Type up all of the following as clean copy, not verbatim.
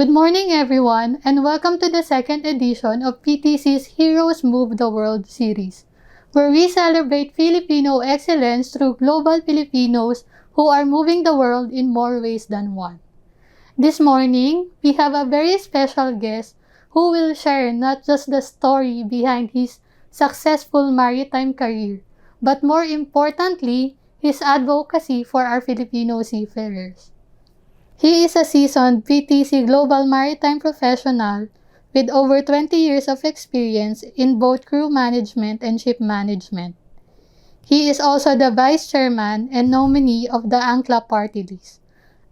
Good morning, everyone, and welcome to the second edition of PTC's Heroes Move the World series, where we celebrate Filipino excellence through global Filipinos who are moving the world in more ways than one. This morning, we have a very special guest who will share not just the story behind his successful maritime career, but more importantly, his advocacy for our Filipino seafarers. He is a seasoned PTC Global Maritime professional with over 20 years of experience in both crew management and ship management. He is also the Vice Chairman and nominee of the Angkla Party List,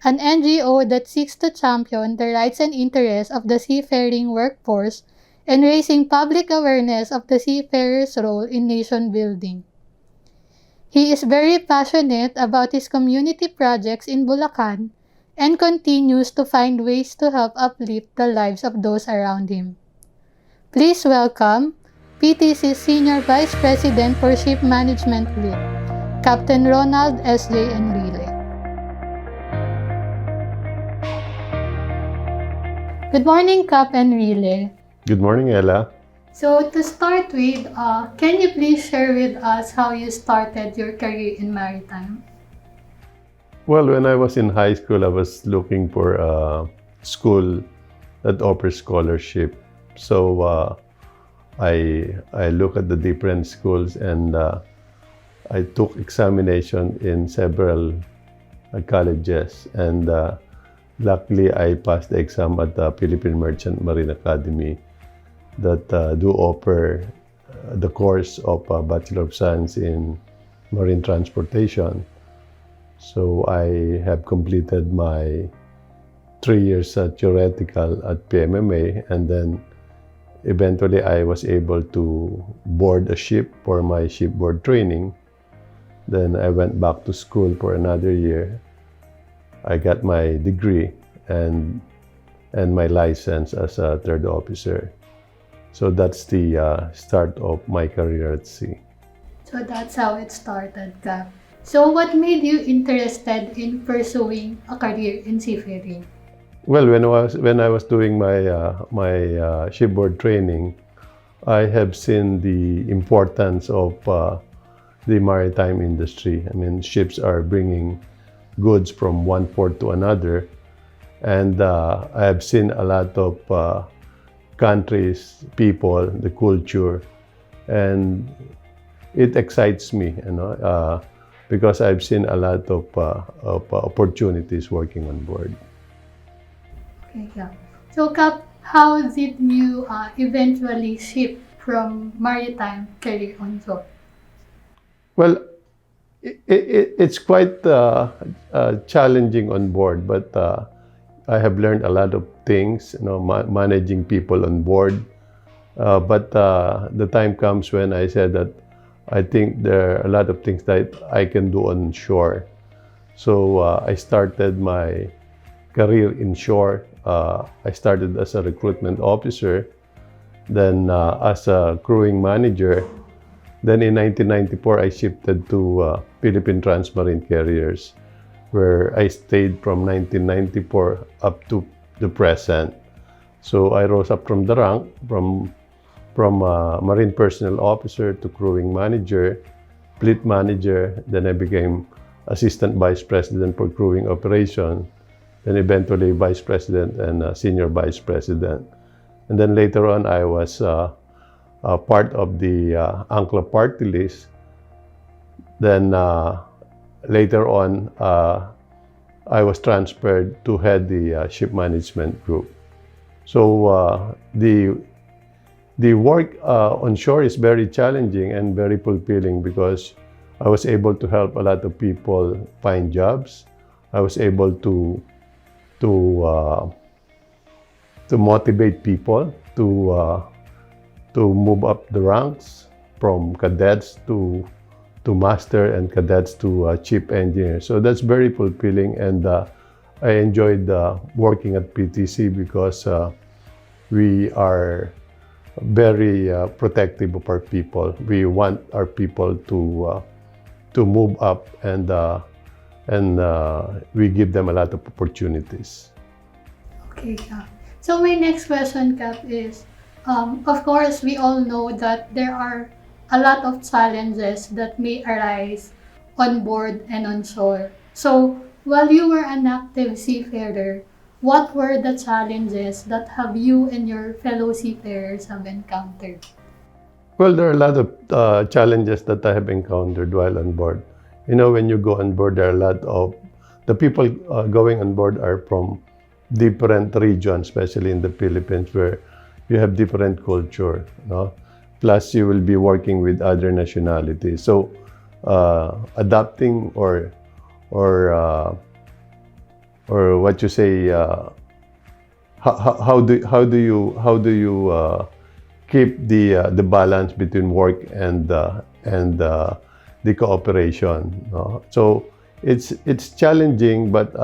an NGO that seeks to champion the rights and interests of the seafaring workforce and raising public awareness of the seafarers' role in nation building. He is very passionate about his community projects in Bulacan and continues to find ways to help uplift the lives of those around him. Please welcome PTC Senior Vice President for Ship Management Lead, Captain Ronald S.J. Enrile. Good morning, Cap Enrile. Good morning, Ella. So to start with, can you please share with us how you started your career in maritime? Well, when I was in high school, I was looking for a school that offers scholarship. So I looked at the different schools and I took examination in several colleges. And luckily, I passed the exam at the Philippine Merchant Marine Academy that do offer the course of Bachelor of Science in Marine Transportation. So I have completed my 3 years theoretical at PMMA, and then eventually I was able to board a ship for my shipboard training. Then I went back to school for another year. I got my degree and my license as a third officer. So that's the start of my career at sea. So that's how it started, Cap. So what made you interested in pursuing a career in seafaring? Well, when I was doing my shipboard training, I have seen the importance of the maritime industry. I mean, ships are bringing goods from one port to another, and I have seen a lot of countries, people, the culture, and it excites me, because I've seen a lot of opportunities working on board. Okay, yeah. So, Cap, how did you eventually shift from maritime career on shore? Well, it's quite challenging on board, but I have learned a lot of things, managing people on board. But the time comes when I said that I think there are a lot of things that I can do on shore. So I started my career in shore. I started as a recruitment officer, then as a crewing manager. Then in 1994, I shifted to Philippine Transmarine Carriers, where I stayed from 1994 up to the present. So I rose up from the rank, from Marine Personnel Officer to Crewing Manager, Fleet Manager. Then I became Assistant Vice President for Crewing Operation, then eventually Vice President and Senior Vice President. And then later on, I was part of the Angkla Party List. Then later on, I was transferred to head the Ship Management Group. So the work on shore is very challenging and very fulfilling because I was able to help a lot of people find jobs. I was able to motivate people to move up the ranks from cadets to master and cadets to chief engineer. So that's very fulfilling, and I enjoyed working at PTC because we are very protective of our people. We want our people to move up, and we give them a lot of opportunities. Okay, yeah. So my next question, Cap, is, of course, we all know that there are a lot of challenges that may arise on board and on shore. So while you were an active seafarer, what were the challenges that have you and your fellow seafarers have encountered? Well, there are a lot of challenges that I have encountered while on board. You know, when you go on board, there are a lot of the people going on board are from different regions, especially in the Philippines, where you have different culture. No? Plus, you will be working with other nationalities. So, adapting or what you say, how do you keep the balance between work and the cooperation. No? So it's challenging, but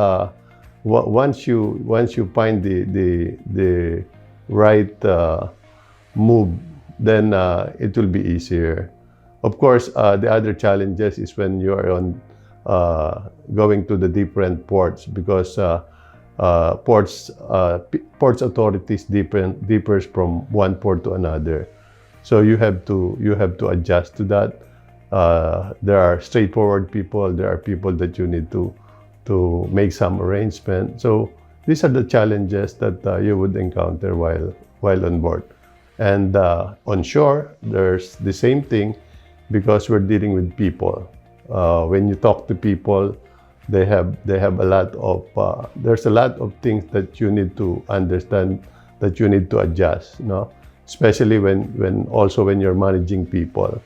once you find the right move, then it will be easier. Of course, the other challenges is when you are on going to the different ports, because ports authorities differs from one port to another. So you have to adjust to that. There are straightforward people. There are people that you need to make some arrangement. So these are the challenges that you would encounter while on board. And on shore, there's the same thing, because we're dealing with people. When you talk to people, they have a lot of there's a lot of things that you need to understand, that you need to adjust. No, especially when you're managing people.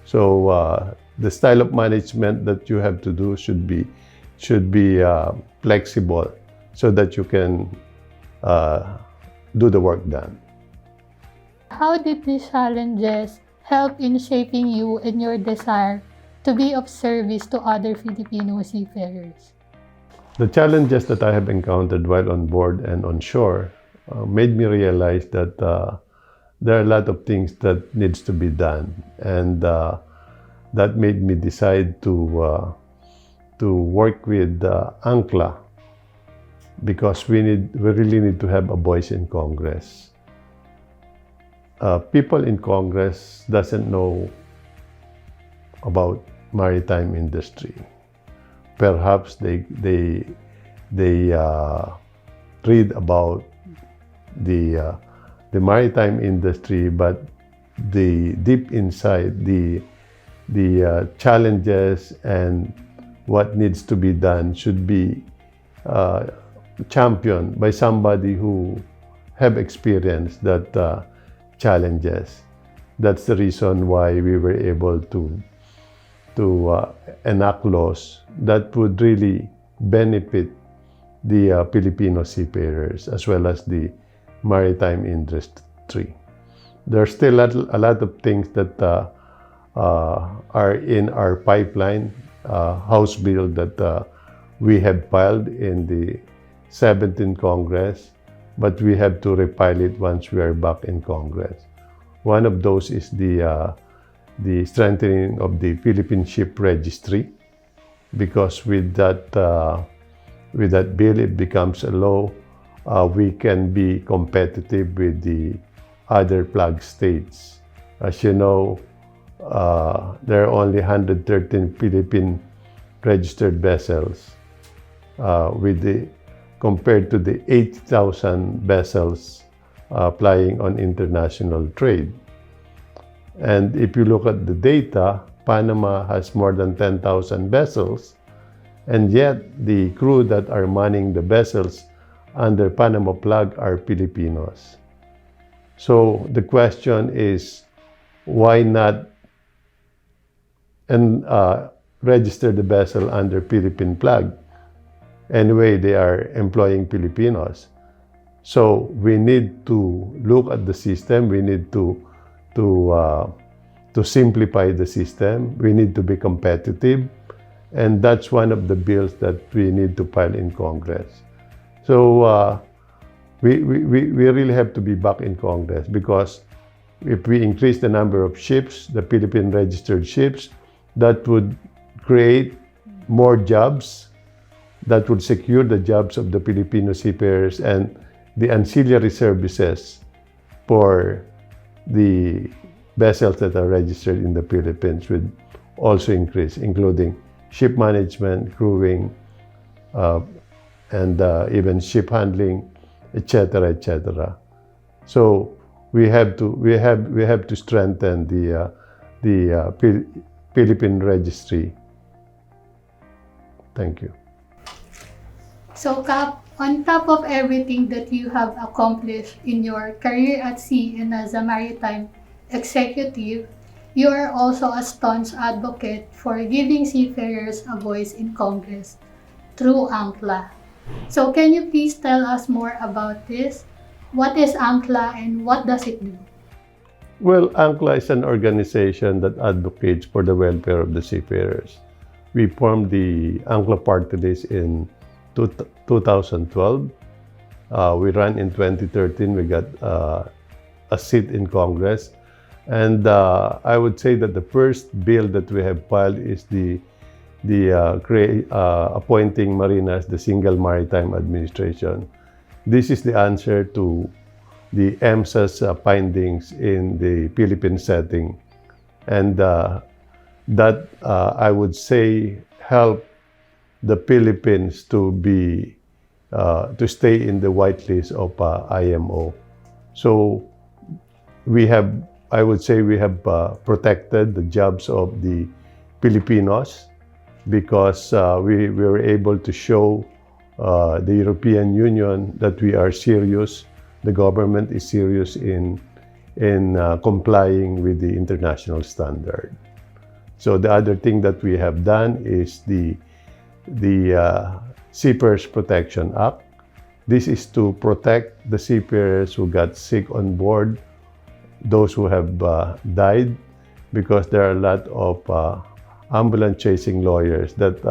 So the style of management that you have to do should be flexible, so that you can do the work done. How did these challenges help in shaping you and your desire to be of service to other Filipino seafarers? The challenges that I have encountered while on board and on shore made me realize that there are a lot of things that needs to be done, and that made me decide to work with Angkla, because we really need to have a voice in Congress. People in Congress doesn't know about maritime industry. Perhaps they read about the maritime industry, but the deep inside the challenges and what needs to be done should be championed by somebody who have experienced that challenges. That's the reason why we were able to enact laws that would really benefit the Filipino seafarers as well as the maritime industry. There's still a lot of things that are in our pipeline, House bill that we have filed in the 17th Congress, but we have to refile it once we are back in Congress. One of those is the strengthening of the Philippine Ship Registry, because with that bill, it becomes a law. We can be competitive with the other flag states. As you know, there are only 113 Philippine registered vessels, compared to the 8,000 vessels plying on international trade. And if you look at the data, Panama has more than 10,000 vessels, and yet the crew that are manning the vessels under Panama flag are Filipinos. So the question is, why not register the vessel under Philippine flag? Anyway, they are employing Filipinos. So we need to look at the system. We need to simplify the system. We need to be competitive, and that's one of the bills that we need to file in Congress. So we really have to be back in Congress, because if we increase the number of ships, the Philippine registered ships, that would create more jobs, that would secure the jobs of the Filipino seafarers, and the ancillary services for the vessels that are registered in the Philippines would also increase, including ship management, crewing, and even ship handling, etc., etc. So we have to strengthen the Philippine registry. Thank you. So, Cap, on top of everything that you have accomplished in your career at sea and as a maritime executive, you are also a staunch advocate for giving seafarers a voice in Congress through Angkla. So, can you please tell us more about this? What is Angkla and what does it do? Well, Angkla is an organization that advocates for the welfare of the seafarers. We formed the Angkla Party List in 2012. We ran in 2013. We got a seat in Congress. And I would say that the first bill that we have filed is appointing Marina as the single maritime administration. This is the answer to the EMSA's findings in the Philippine setting. And that I would say help the Philippines to stay in the whitelist of IMO. So I would say we have protected the jobs of the Filipinos because we were able to show the European Union that we are serious. The government is serious in complying with the international standard. So the other thing that we have done is the Seafarers Protection Act. This is to protect the seafarers who got sick on board, those who have died, because there are a lot of ambulance chasing lawyers that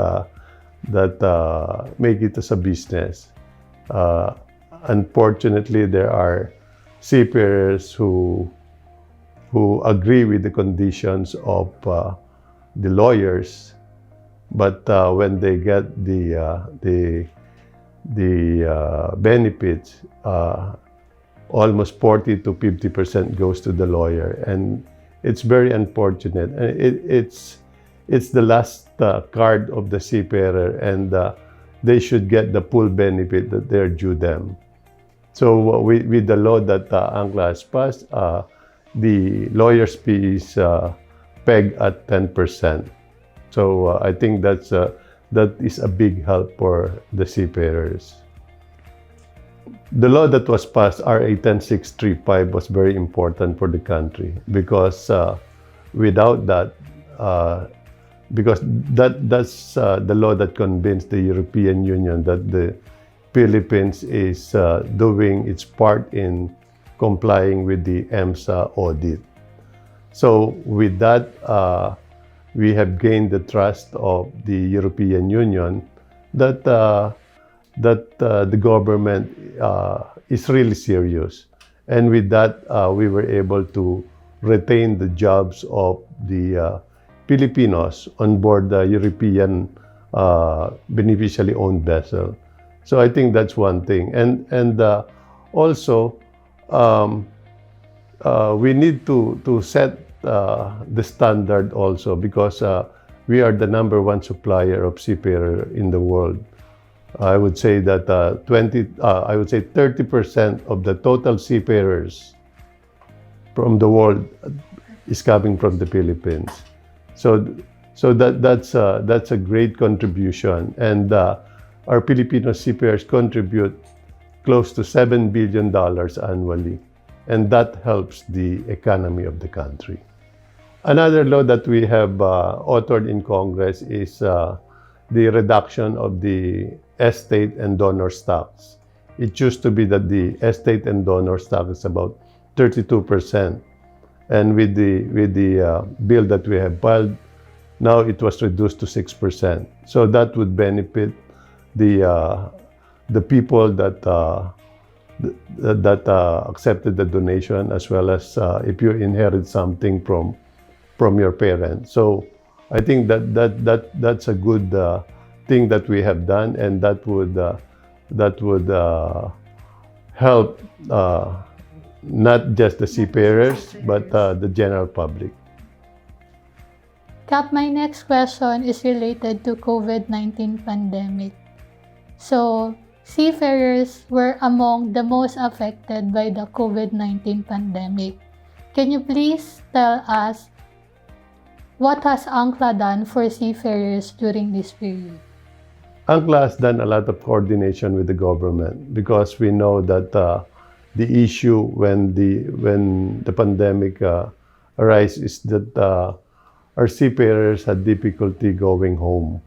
make it as a business. Unfortunately, there are seafarers who agree with the conditions of the lawyers, but when they get the benefits, almost 40 to 50% goes to the lawyer, and it's very unfortunate. It's the last card of the seafarer, and they should get the full benefit that they're due them. So with the law that Angkla has passed, the lawyer's fee is pegged at 10%. So I think that is a big help for the seafarers. The law that was passed, RA 10635, was very important for the country because without that, because that's the law that convinced the European Union that the Philippines is doing its part in complying with the EMSA audit. So with that, we have gained the trust of the European Union that the government is really serious. And with that, we were able to retain the jobs of the Filipinos on board the European beneficially owned vessel. So I think that's one thing. And also, we need to set the standard also because we are the #1 supplier of seafarer in the world. I would say that 30% of the total seafarers from the world is coming from the Philippines. So that's a great contribution, and our Filipino seafarers contribute close to $7 billion annually, and that helps the economy of the country. Another law that we have authored in Congress is the reduction of the estate and donor stocks. It used to be that the estate and donor stock is about 32%, and with the bill that we have filed, now it was reduced to 6%. So that would benefit the people that accepted the donation, as well as if you inherit something from your parents. So I think that's a good thing that we have done, and that would help not just the seafarers, but the general public. Cap, my next question is related to COVID-19 pandemic. So, seafarers were among the most affected by the COVID-19 pandemic. Can you please tell us what has Angkla done for seafarers during this period? Angkla has done a lot of coordination with the government because we know that the issue when the pandemic arises is that our seafarers had difficulty going home.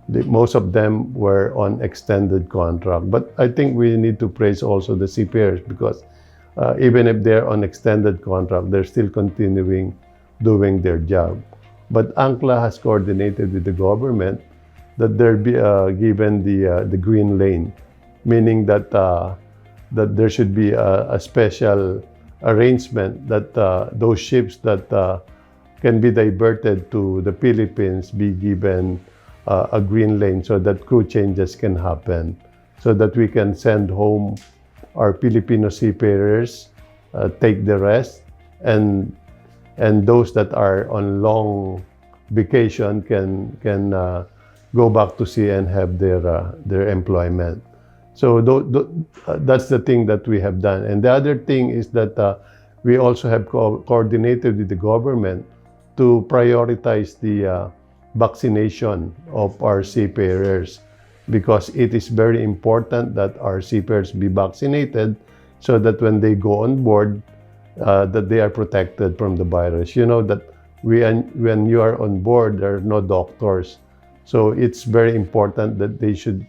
Most of them were on extended contract, but I think we need to praise also the seafarers because even if they're on extended contract, they're still continuing doing their job. But Angkla has coordinated with the government that there be given the green lane, meaning that that there should be a special arrangement that those ships that can be diverted to the Philippines be given a green lane so that crew changes can happen, so that we can send home our Filipino seafarers, take the rest, and those that are on long vacation can go back to sea and have their employment. So that's the thing that we have done. And the other thing is that we also have coordinated with the government to prioritize the vaccination of our seafarers, because it is very important that our seafarers be vaccinated so that when they go on board, that they are protected from the virus. You know that when you are on board, there are no doctors. So it's very important that they should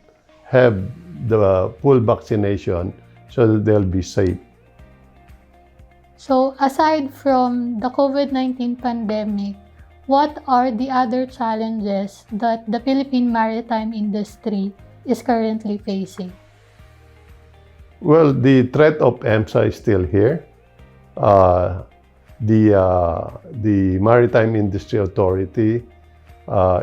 have the full vaccination so that they'll be safe. So, aside from the COVID-19 pandemic, what are the other challenges that the Philippine maritime industry is currently facing? Well, the threat of EMSA is still here. The Maritime Industry Authority,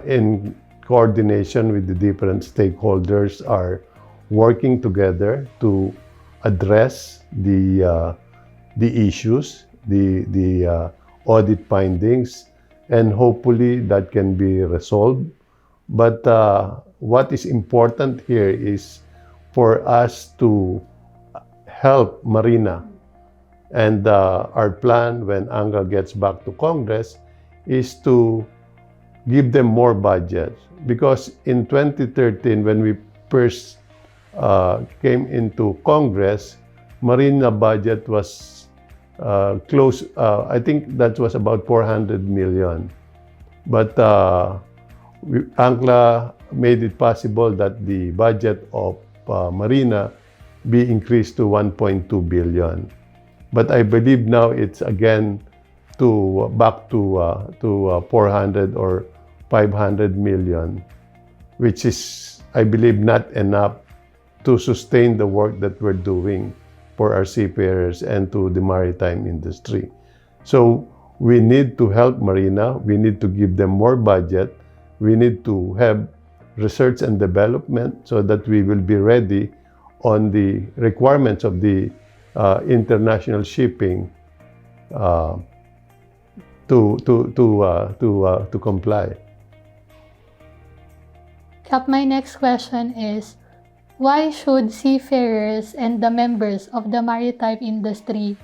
in coordination with the different stakeholders, are working together to address the issues, the audit findings, and hopefully that can be resolved. But what is important here is for us to help Marina. And our plan when Angkla gets back to Congress is to give them more budget. Because in 2013, when we first came into Congress, Marina budget was close, I think that was about 400 million. But Angkla made it possible that the budget of Marina be increased to 1.2 billion. But I believe now it's again back to 400 or 500 million, which is, I believe, not enough to sustain the work that we're doing for our seafarers and to the maritime industry. So we need to help Marina. We need to give them more budget. We need to have research and development so that we will be ready on the requirements of the international shipping to comply. Cap, my next question is, why should seafarers and the members of the maritime industry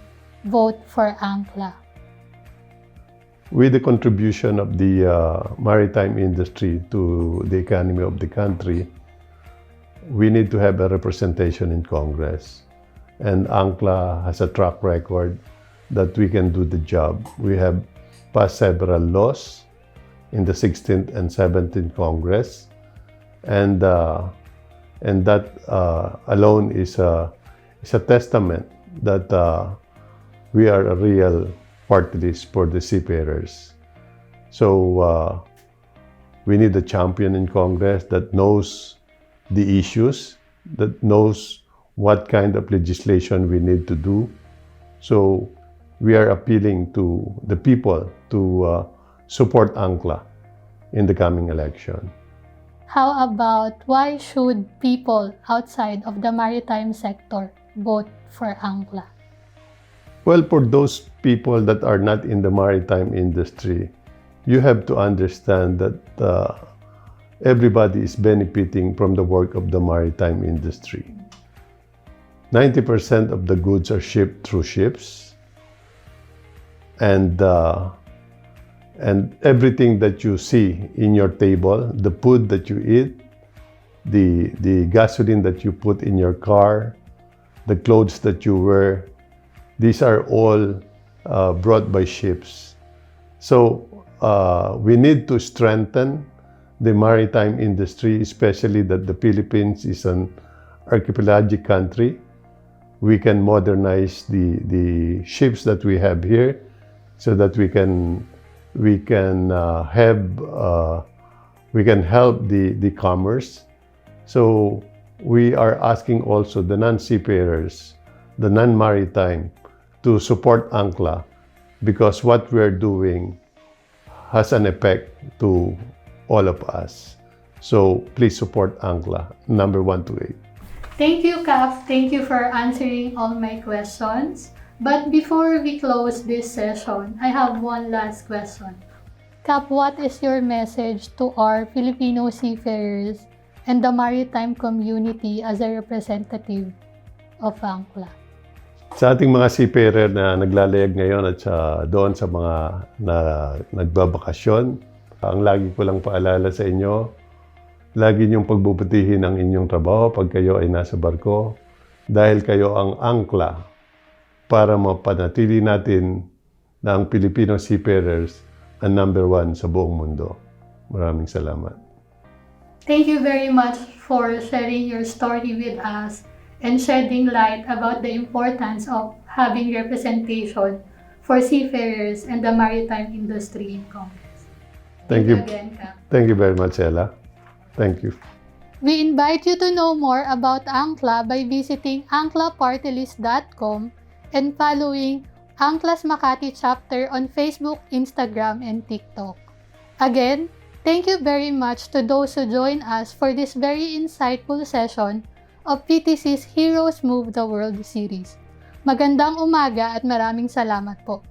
vote for Angkla? With the contribution of the maritime industry to the economy of the country, we need to have a representation in Congress. And Angkla has a track record that we can do the job. We have passed several laws in the 16th and 17th Congress, and that alone is a testament that we are a real party list for the seafarers. So we need a champion in Congress that knows the issues, that knows what kind of legislation we need to do. So we are appealing to the people to support Angkla in the coming election. How about why should people outside of the maritime sector boat for Angkla? Well, for those people that are not in the maritime industry, you have to understand that everybody is benefiting from the work of the maritime industry. 90% of the goods are shipped through ships, and everything that you see in your table, the food that you eat, the gasoline that you put in your car, the clothes that you wear, these are all brought by ships. So we need to strengthen the maritime industry, especially that the Philippines is an archipelagic country. We can modernize the ships that we have here so that we can help the commerce. So we are asking also the non-seafarers, the non-maritime, to support Angkla, because what we're doing has an effect to all of us. So please support Angkla, number 1 to 8. Thank you, Capt. Thank you for answering all my questions. But before we close this session, I have one last question. Capt, what is your message to our Filipino seafarers and the maritime community as a representative of Angkla? Sa ating mga seafarer na naglalayag ngayon at doon sa mga nagbabakasyon, ang lagi ko lang paalala sa inyo, lagi niyong pagbubutihin ang inyong trabaho pag kayo ay nasa barko, dahil kayo ang angkla para mapanatili natin na ang Filipino seafarers ang number 1 sa buong mundo. Maraming salamat. Thank you very much for sharing your story with us and shedding light about the importance of having representation for seafarers and the maritime industry in Congress. Thank you again, Capt. Thank you very much, Ella. Thank you. We invite you to know more about Angkla by visiting angklapartylist.com and following Angkla's Makati chapter on Facebook, Instagram, and TikTok. Again, thank you very much to those who joined us for this very insightful session of PTC's Heroes Move the World series. Magandang umaga at maraming salamat po.